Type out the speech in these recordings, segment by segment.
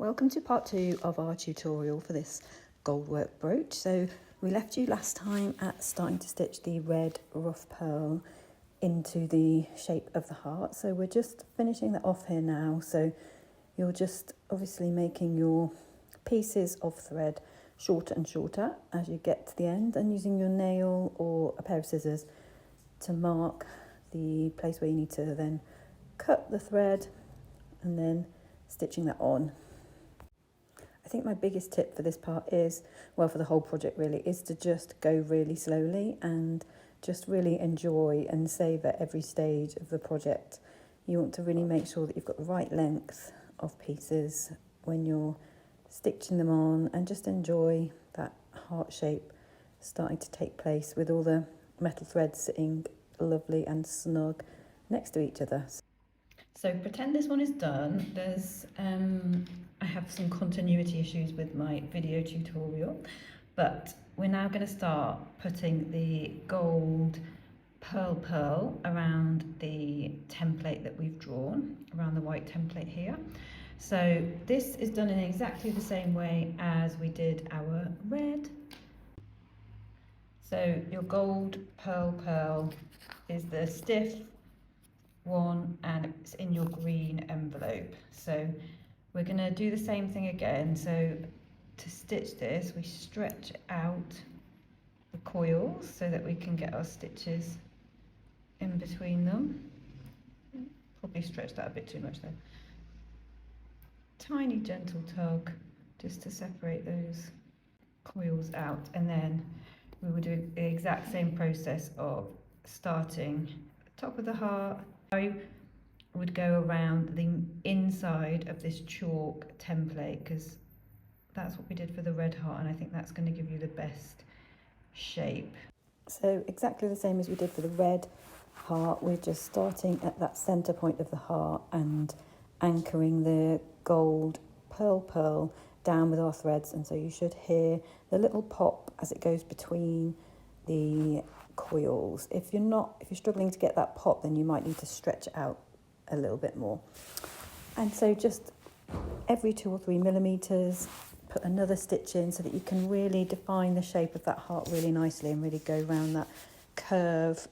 Welcome to part 2 of our tutorial for this Goldwork brooch. So we left you last time at starting to stitch the red rough pearl into the shape of the heart. So we're just finishing that off here now. So you're just obviously making your pieces of thread shorter and shorter as you get to the end, and using your nail or a pair of scissors to mark the place where you need to then cut the thread and then stitching that on. I think my biggest tip for this part is, well, for the whole project really, is to just go really slowly and just really enjoy and savour every stage of the project. You want to really make sure that you've got the right length of pieces when you're stitching them on, and just enjoy that heart shape starting to take place with all the metal threads sitting lovely and snug next to each other. So pretend this one is done. I have some continuity issues with my video tutorial, but we're now going to start putting the gold pearl around the template that we've drawn, around the white template here. So this is done in exactly the same way as we did our red. So your gold pearl is the stiff one, and it's in your green envelope. So we're going to do the same thing again. So to stitch this, we stretch out the coils so that we can get our stitches in between them. Probably stretched that a bit too much though. Tiny gentle tug just to separate those coils out, and then we will do the exact same process of starting at the top of the heart. I would go around the inside of this chalk template, because that's what we did for the red heart, and I think that's going to give you the best shape. So exactly the same as we did for the red heart, we're just starting at that centre point of the heart and anchoring the gold pearl down with our threads, and so you should hear the little pop as it goes between the coils. If you're struggling to get that pop, then you might need to stretch it out a little bit more. And so just every 2 or 3 millimeters, put another stitch in so that you can really define the shape of that heart really nicely and really go around that curve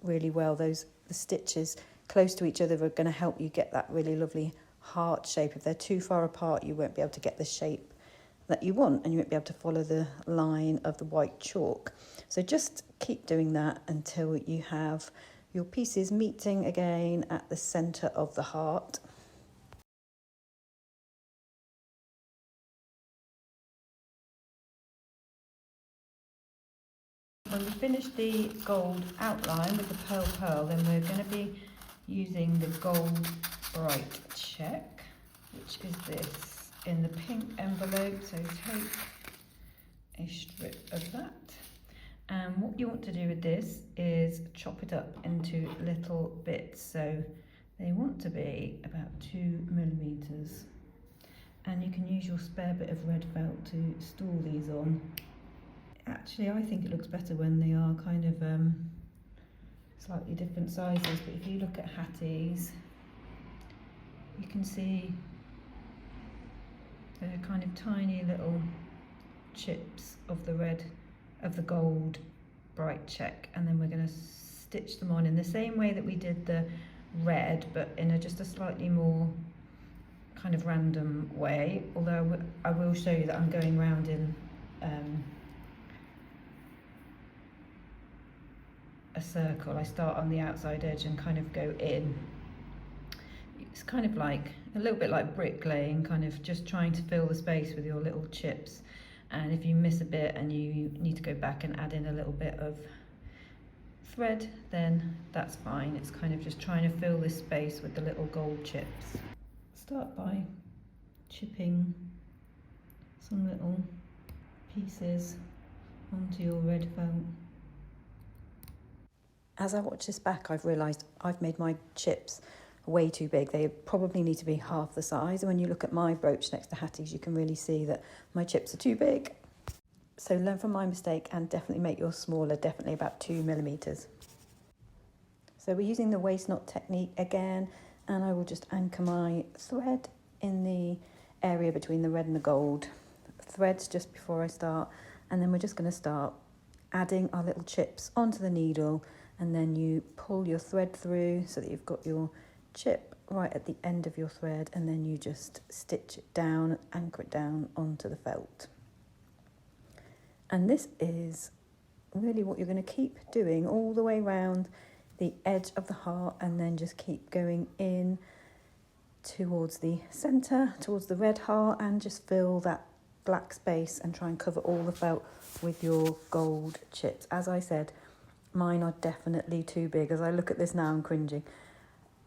really well. The stitches close to each other are going to help you get that really lovely heart shape. If they're too far apart, you won't be able to get the shape that you want, and you won't be able to follow the line of the white chalk. So just keep doing that until you have your pieces meeting again at the centre of the heart. When we finish the gold outline with the pearl, then we're going to be using the gold bright check, which is this in the pink envelope. So take a strip of that, and what you want to do with this is chop it up into little bits. So they want to be about 2 millimeters, and you can use your spare bit of red felt to store these on. Actually, I think it looks better when they are kind of slightly different sizes, but if you look at Hattie's, you can see they're kind of tiny little chips of the gold bright check, and then we're going to stitch them on in the same way that we did the red, but in just a slightly more kind of random way. Although I will show you that I'm going round in a circle. I start on the outside edge and kind of go in. It's kind of like a little bit like bricklaying, kind of just trying to fill the space with your little chips. And if you miss a bit and you need to go back and add in a little bit of thread, then that's fine. It's kind of just trying to fill this space with the little gold chips. Start by chipping some little pieces onto your red felt. As I watch this back, I've realised I've made my chips way too big. They probably need to be half the size. And when you look at my brooch next to Hattie's, you can really see that my chips are too big. So learn from my mistake and definitely make yours smaller, definitely about 2 millimeters. So we're using the waist knot technique again, and I will just anchor my thread in the area between the red and the gold threads just before I start, and then we're just going to start adding our little chips onto the needle, and then you pull your thread through so that you've got your chip right at the end of your thread, and then you just stitch it down, anchor it down onto the felt. And this is really what you're going to keep doing all the way around the edge of the heart, and then just keep going in towards the centre, towards the red heart, and just fill that black space and try and cover all the felt with your gold chips. As I said, mine are definitely too big. As I look at this now, I'm cringing.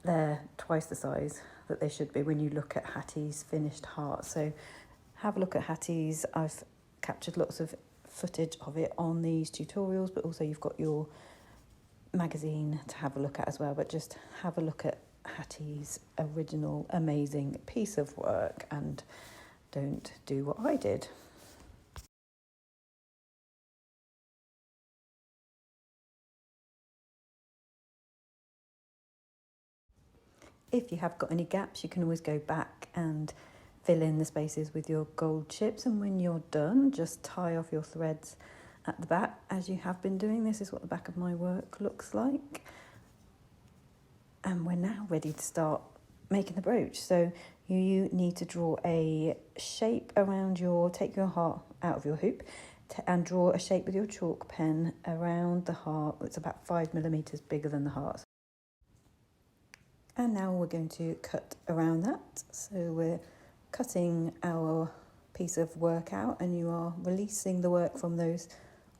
They're twice the size that they should be when you look at Hattie's finished heart. So have a look at Hattie's. I've captured lots of footage of it on these tutorials, but also you've got your magazine to have a look at as well. But just have a look at Hattie's original amazing piece of work and don't do what I did. If you have got any gaps, you can always go back and fill in the spaces with your gold chips, and when you're done, just tie off your threads at the back as you have been doing. This is what the back of my work looks like. And we're now ready to start making the brooch. So you need to draw a shape around take your heart out of your hoop and draw a shape with your chalk pen around the heart. It's about 5mm bigger than the heart. And now we're going to cut around that. So we're cutting our piece of work out, and you are releasing the work from those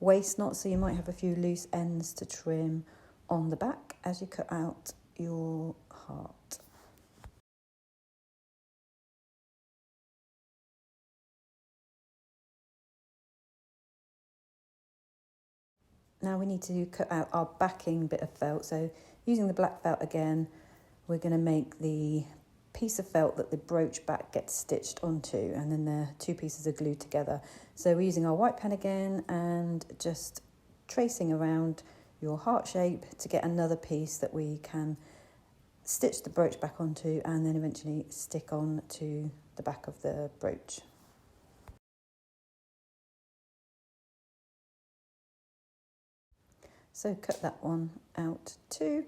waist knots, so you might have a few loose ends to trim on the back as you cut out your heart. Now we need to cut out our backing bit of felt. So using the black felt again, we're going to make the piece of felt that the brooch back gets stitched onto, and then the two pieces are glued together. So we're using our white pen again and just tracing around your heart shape to get another piece that we can stitch the brooch back onto and then eventually stick on to the back of the brooch. So cut that one out too.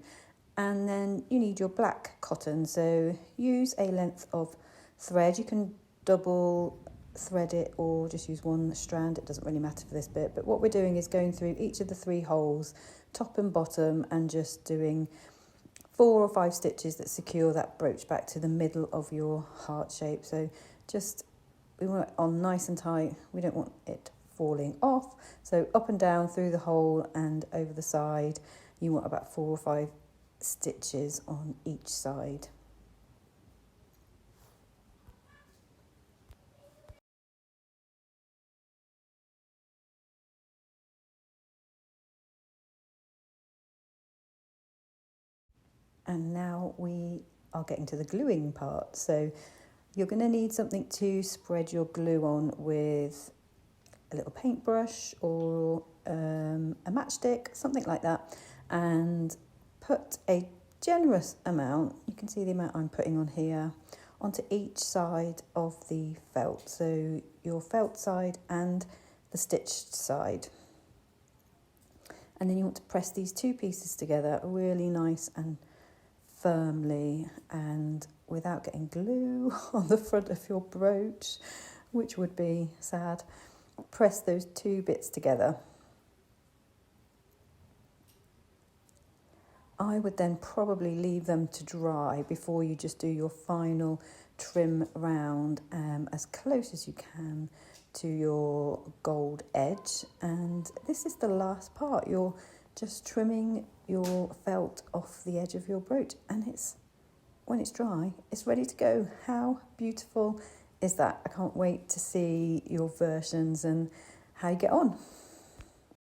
And then you need your black cotton. So use a length of thread. You can double thread it or just use one strand. It doesn't really matter for this bit. But what we're doing is going through each of the 3 holes, top and bottom, and just doing 4 or 5 stitches that secure that brooch back to the middle of your heart shape. So we want it on nice and tight. We don't want it falling off. So up and down through the hole and over the side. You want about 4 or 5 stitches on each side. And now we are getting to the gluing part. So you're going to need something to spread your glue on with, a little paintbrush or a matchstick, something like that, and put a generous amount, you can see the amount I'm putting on here, onto each side of the felt. So your felt side and the stitched side. And then you want to press these 2 pieces together really nice and firmly, and without getting glue on the front of your brooch, which would be sad. Press those 2 bits together. I would then probably leave them to dry before you just do your final trim round as close as you can to your gold edge. And this is the last part. You're just trimming your felt off the edge of your brooch, and when it's dry, it's ready to go. How beautiful is that? I can't wait to see your versions and how you get on.